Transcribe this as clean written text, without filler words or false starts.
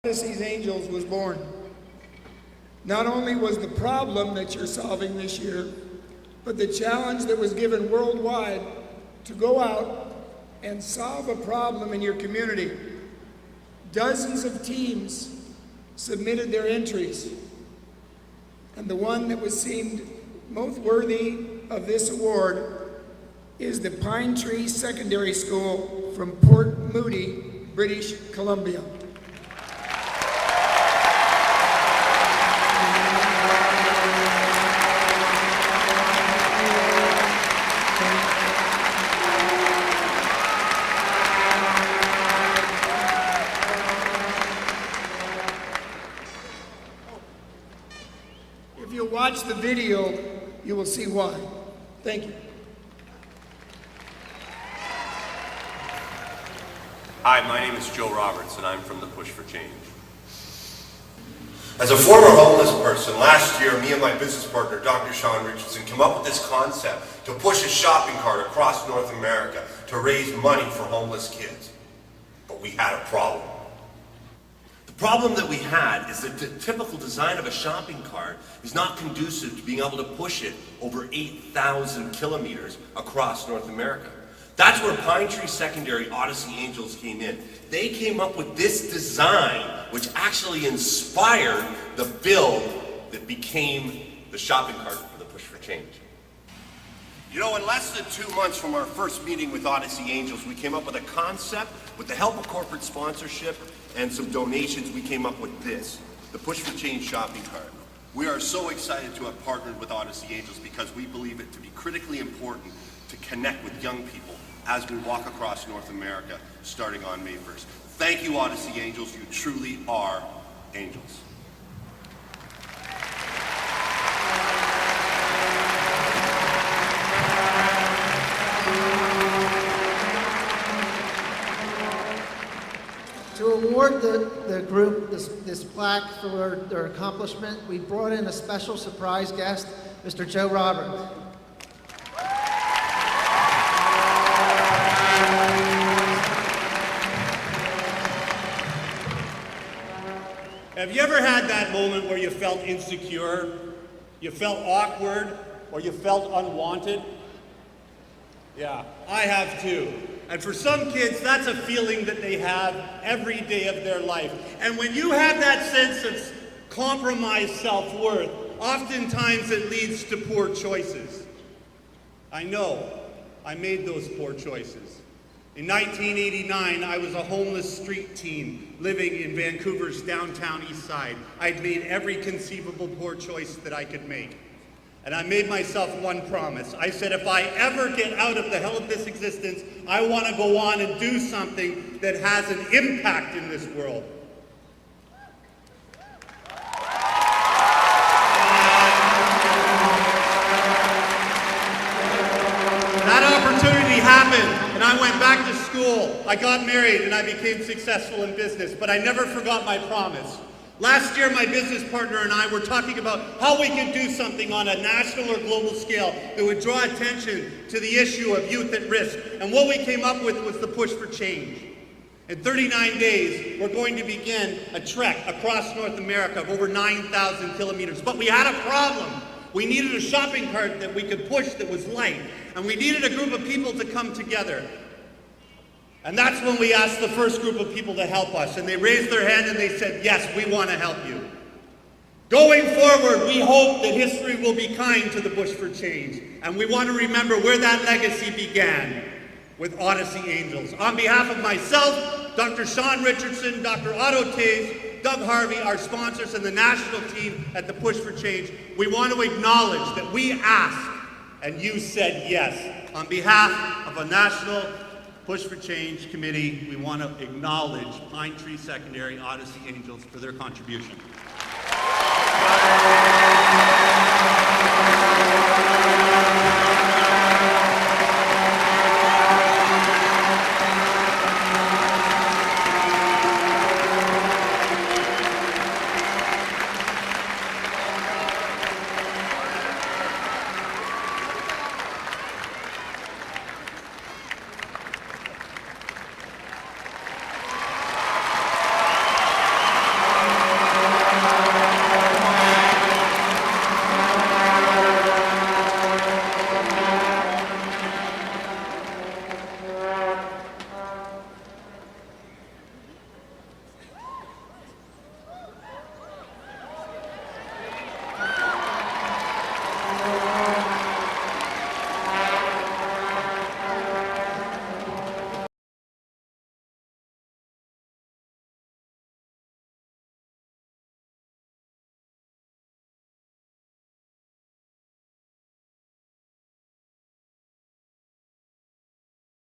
Odyssey Angles was born. Not only was the problem that you're solving this year, but the challenge that was given worldwide to go out and solve a problem in your community. Dozens of teams submitted their entries, and the one that was seemed most worthy of this award is the Pinetree Secondary School from Port Moody, British Columbia. If you watch the video, you will see why. Thank you. Hi, my name is Joe Roberts, and I'm from the Push for Change. As a former homeless person, last year, me and my business partner, Dr. Sean Richardson, came up with this concept to push a shopping cart across North America to raise money for homeless kids. But we had a problem. The problem that we had is that the typical design of a shopping cart is not conducive to being able to push it over 8,000 kilometers across North America. That's where Pinetree Secondary Odyssey Angles came in. They came up with this design, which actually inspired the build that became the shopping cart for the Push for Change. You know, in less than 2 months from our first meeting with Odyssey Angles, we came up with a concept. With the help of corporate sponsorship and some donations, we came up with this, the Push for Change shopping cart. We are so excited to have partnered with Odyssey Angles because we believe it to be critically important to connect with young people as we walk across North America starting on May 1st. Thank you, Odyssey Angles. You truly are angels. To award the group this plaque for their accomplishment, we brought in a special surprise guest, Mr. Joe Roberts. Have you ever had that moment where you felt insecure, you felt awkward, or you felt unwanted? Yeah, I have too. And for some kids, that's a feeling that they have every day of their life. And when you have that sense of compromised self-worth, oftentimes it leads to poor choices. I know, I made those poor choices. In 1989, I was a homeless street teen living in Vancouver's downtown east side. I'd made every conceivable poor choice that I could make. And I made myself one promise. I said, if I ever get out of the hell of this existence, I want to go on and do something that has an impact in this world. That opportunity happened, and I went back to school. I got married, and I became successful in business, but I never forgot my promise. Last year, my business partner and I were talking about how we could do something on a national or global scale that would draw attention to the issue of youth at risk. And what we came up with was the Push for Change. In 39 days, we're going to begin a trek across North America of over 9,000 kilometers. But we had a problem. We needed a shopping cart that we could push that was light. And we needed a group of people to come together. And that's when we asked the first group of people to help us. And they raised their hand and they said, yes, we want to help you. Going forward, we hope that history will be kind to the Push for Change. And we want to remember where that legacy began, with Odyssey Angles. On behalf of myself, Dr. Sean Richardson, Dr. Otto Taze, Doug Harvey, our sponsors, and the national team at the Push for Change, we want to acknowledge that we asked and you said yes. On behalf of a national Push for Change committee, we want to acknowledge Pinetree Secondary Odyssey Angles for their contribution.